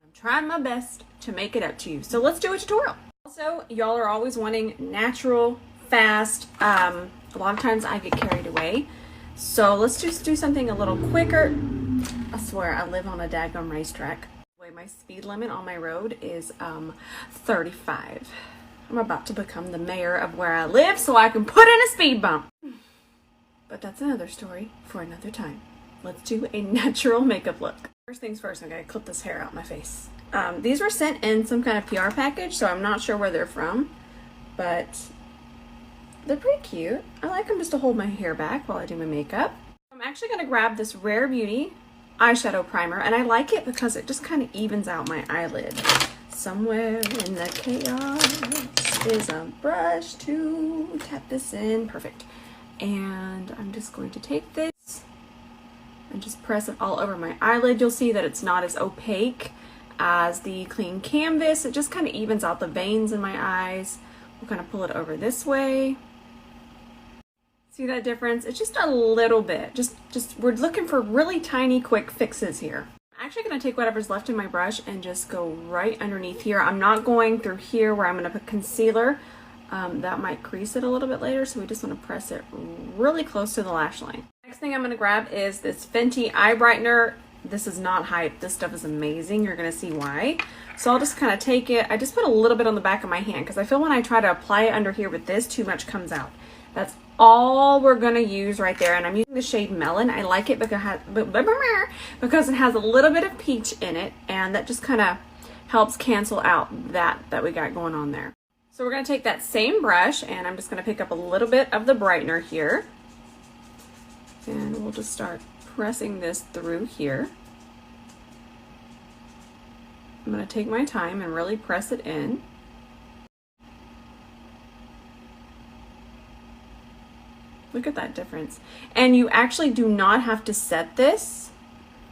I'm trying my best to make it up to you. So let's do a tutorial. Also, y'all are always wanting natural, fast. A lot of times I get carried away. So let's just do something a little quicker. I swear I live on a daggone racetrack. My speed limit on my road is 35. I'm about to become the mayor of where I live so I can put in a speed bump. But that's another story for another time. Let's do a natural makeup look. First things first, I'm gonna clip this hair out my face. These were sent in some kind of PR package, so I'm not sure where they're from, but they're pretty cute. I like them just to hold my hair back while I do my makeup. I'm actually gonna grab this Rare Beauty eyeshadow primer, and I like it because it just kind of evens out my eyelid. Somewhere in the chaos is a brush to tap this in. Perfect. And I'm just going to take this and just press it all over my eyelid. You'll see that it's not as opaque as the clean canvas. It just kind of evens out the veins in my eyes. We'll kind of pull it over this way. See that difference? It's just a little bit. Just we're looking for really tiny, quick fixes here. I'm actually going to take whatever's left in my brush and just go right underneath here. I'm not going through here where I'm going to put concealer. That might crease it a little bit later, so we just want to press it really close to the lash line. Next thing I'm going to grab is this Fenty eye brightener. This is not hype. This stuff is amazing. You're going to see why. So I'll just kind of take it. I just put a little bit on the back of my hand because I feel when I try to apply it under here with this, too much comes out. That's all we're going to use right there. And I'm using the shade Melon. I like it because it has a little bit of peach in it, and that just kind of helps cancel out that we got going on there. So we're going to take that same brush, and I'm just going to pick up a little bit of the brightener here. And we'll just start pressing this through here. I'm going to take my time and really press it in. Look at that difference. And you actually do not have to set this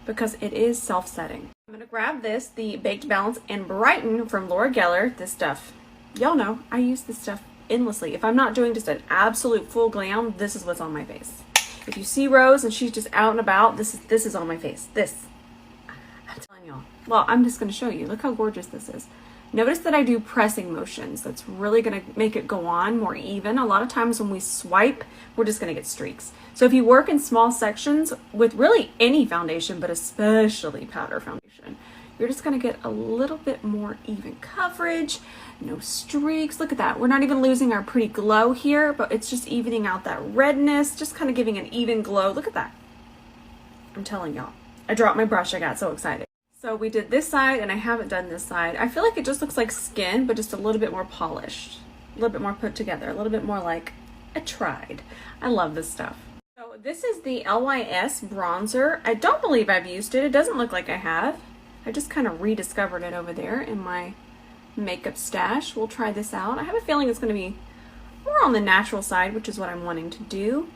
because it is self-setting. I'm going to grab this, the Baked Balance and Brighten from Laura Geller. This stuff, y'all know, I use this stuff endlessly. If I'm not doing just an absolute full glam, this is what's on my face. If you see Rose and she's just out and about, this is on my face. This. I'm telling y'all. Well, I'm just going to show you. Look how gorgeous this is. Notice that I do pressing motions. That's really going to make it go on more even. A lot of times when we swipe, we're just going to get streaks. So if you work in small sections with really any foundation, but especially powder foundation, you're just going to get a little bit more even coverage, no streaks. Look at that. We're not even losing our pretty glow here, but it's just evening out that redness, just kind of giving an even glow. Look at that. I'm telling y'all. I dropped my brush. I got so excited. So we did this side, and I haven't done this side. I feel like it just looks like skin, but just a little bit more polished, a little bit more put together, a little bit more like I tried. I love this stuff. So this is the LYS bronzer. I don't believe I've used it. It doesn't look like I have. I just kind of rediscovered it over there in my makeup stash. We'll try this out. I have a feeling it's going to be more on the natural side, which is what I'm wanting to do.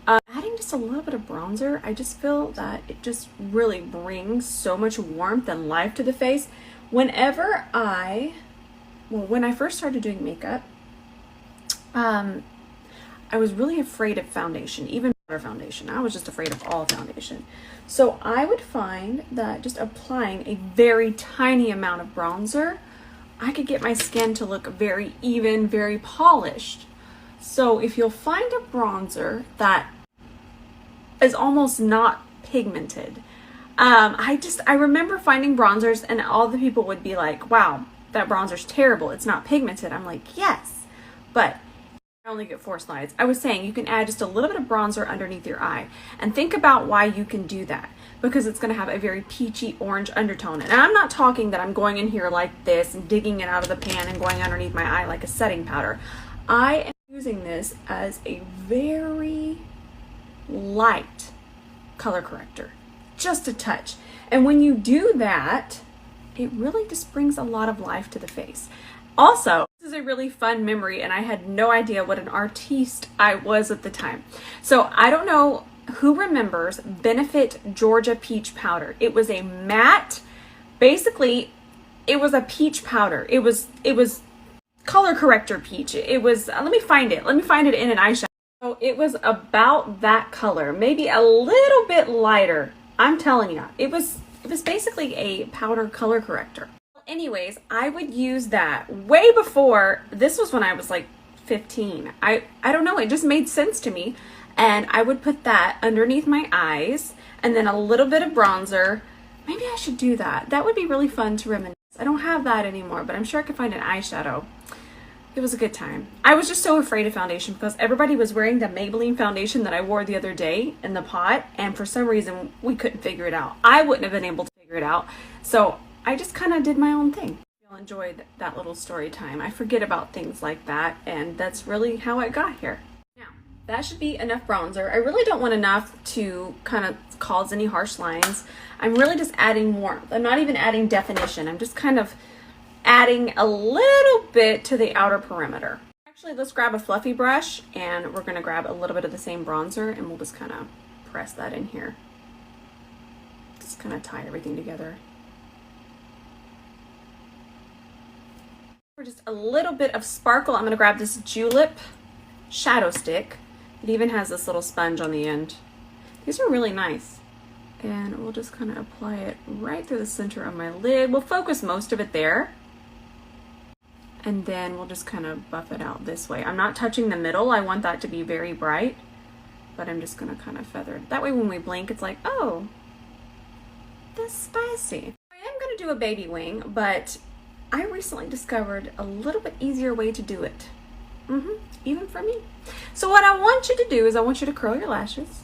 Adding just a little bit of bronzer, I just feel that it just really brings so much warmth and life to the face. When I first started doing makeup, I was really afraid of foundation, even powder foundation. I was just afraid of all foundation. So I would find that just applying a very tiny amount of bronzer, I could get my skin to look very even, very polished. So if you'll find a bronzer that is almost not pigmented, I remember finding bronzers and all the people would be like, wow, that bronzer's terrible, it's not pigmented. I'm like, yes, but I only get 4 slides. I was saying you can add just a little bit of bronzer underneath your eye, and think about why you can do that, because it's going to have a very peachy orange undertone. And I'm not talking that I'm going in here like this and digging it out of the pan and going underneath my eye like a setting powder. I am using this as a very light color corrector, just a touch. And when you do that, it really just brings a lot of life to the face. Also, this is a really fun memory, and I had no idea what an artiste I was at the time. So I don't know who remembers Benefit Georgia Peach Powder. It was a matte, basically it was a peach powder. It was color corrector peach. It was, let me find it in an eyeshadow. So it was about that color, maybe a little bit lighter. I'm telling you, it was It was basically a powder color corrector. Anyways, I would use that way before. This was when I was like 15. I don't know, it just made sense to me. And I would put that underneath my eyes and then a little bit of bronzer. Maybe I should do that. That would be really fun to reminisce. I don't have that anymore, but I'm sure I could find an eyeshadow. It was a good time. I was just so afraid of foundation because everybody was wearing the Maybelline foundation that I wore the other day in the pot, and for some reason we couldn't figure it out. I wouldn't have been able to figure it out, so I just kind of did my own thing. I enjoyed that little story time. I forget about things like that, and that's really how I got here. Now, that should be enough bronzer. I really don't want enough to kind of cause any harsh lines. I'm really just adding warmth. I'm not even adding definition. I'm just kind of adding a little bit to the outer perimeter. Actually, let's grab a fluffy brush and we're going to grab a little bit of the same bronzer and we'll just kind of press that in here. Just kind of tie everything together. For just a little bit of sparkle, I'm going to grab this Julep shadow stick. It even has this little sponge on the end. These are really nice. And we'll just kind of apply it right through the center of my lid. We'll focus most of it there. And then we'll just kind of buff it out this way. I'm not touching the middle. I want that to be very bright, but I'm just gonna kind of feather it. That way when we blink, it's like, oh, that's spicy. I am gonna do a baby wing, but I recently discovered a little bit easier way to do it. Even for me. So what I want you to do is I want you to curl your lashes.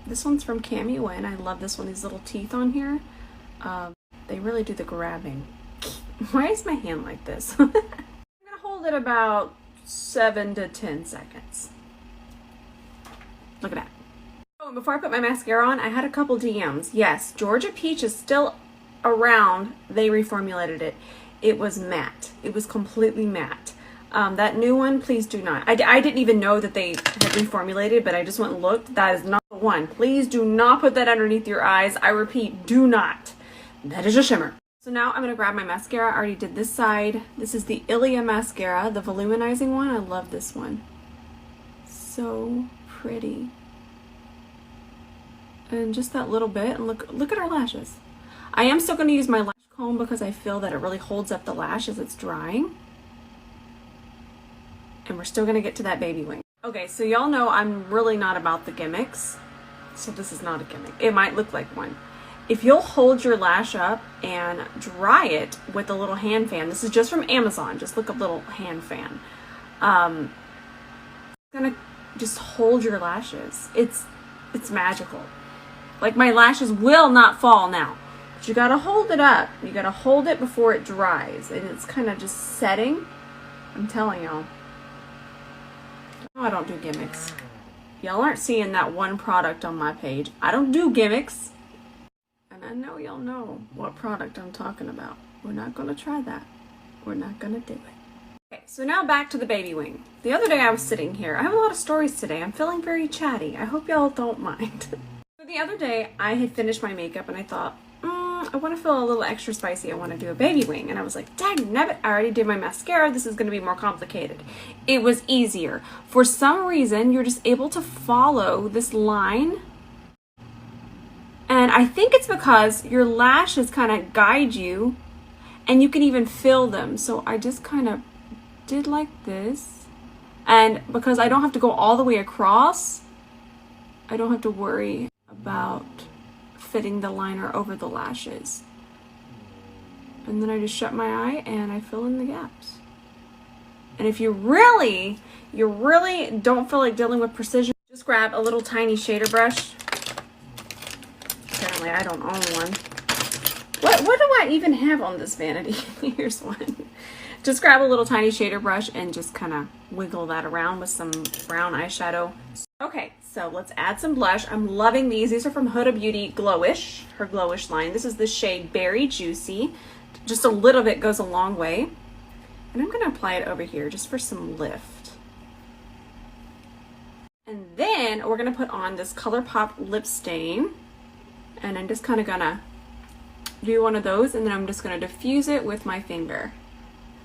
This one's from Cami Wen. I love this one, these little teeth on here. They really do the grabbing. Why is my hand like this? I'm gonna hold it about 7 to 10 seconds. Look at that. Oh, and before I put my mascara on, I had a couple DMs. Yes, Georgia Peach is still around. They reformulated it. It was matte. It was completely matte. That new one, please do not. I didn't even know that they had reformulated, but I just went and looked. That is not the one. Please do not put that underneath your eyes. I repeat, do not. That is a shimmer. So now I'm going to grab my mascara. I already did this side. This is the Ilia mascara, the voluminizing one. I love this one. So pretty. And just that little bit. And look at our lashes. I am still going to use my lash comb because I feel that it really holds up the lash as it's drying. And we're still going to get to that baby wing. Okay, so y'all know I'm really not about the gimmicks. So this is not a gimmick. It might look like one. If you'll hold your lash up and dry it with a little hand fan, this is just from Amazon, just look up little hand fan. It's gonna just hold your lashes. It's magical. Like my lashes will not fall now, but you gotta hold it up. You gotta hold it before it dries, and it's kind of just setting. I'm telling y'all. I don't do gimmicks. Y'all aren't seeing that one product on my page. I don't do gimmicks. And I know y'all know what product I'm talking about. We're not going to try that. We're not going to do it. Okay, so now back to the baby wing. The other day I was sitting here. I have a lot of stories today. I'm feeling very chatty. I hope y'all don't mind. So the other day I had finished my makeup and I thought, I want to feel a little extra spicy. I want to do a baby wing. And I was like, dang nabbit, I already did my mascara. This is going to be more complicated. It was easier. For some reason, you're just able to follow this line. And I think it's because your lashes kind of guide you and you can even feel them. So I just kind of did like this. And because I don't have to go all the way across, I don't have to worry about fitting the liner over the lashes. And then I just shut my eye and I fill in the gaps. And if you really don't feel like dealing with precision, just grab a little tiny shader brush. Apparently I don't own one. What do I even have on this vanity? Here's one. Just grab a little tiny shader brush and just kind of wiggle that around with some brown eyeshadow. Okay, so let's add some blush. I'm loving these. These are from Huda Beauty Glowish, her Glowish line. This is the shade Berry Juicy. Just a little bit goes a long way. And I'm going to apply it over here just for some lift. And then we're going to put on this ColourPop lip stain. And I'm just kind of going to do one of those, and then I'm just going to diffuse it with my finger.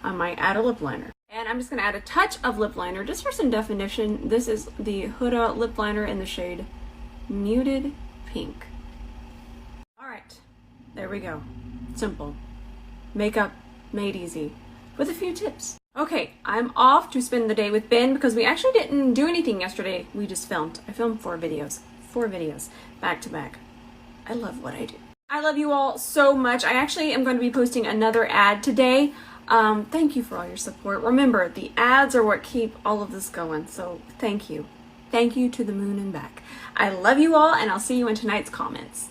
I might add a lip liner. And I'm just going to add a touch of lip liner just for some definition. This is the Huda lip liner in the shade Muted Pink. All right, There we go. Simple. Makeup made easy with a few tips. Okay, I'm off to spend the day with Ben because we actually didn't do anything yesterday. We just filmed. I filmed 4 videos back to back. I love what I do. I love you all so much. I actually am going to be posting another ad today. Thank you for all your support. Remember, the ads are what keep all of this going. So thank you. Thank you to the moon and back. I love you all, and I'll see you in tonight's comments.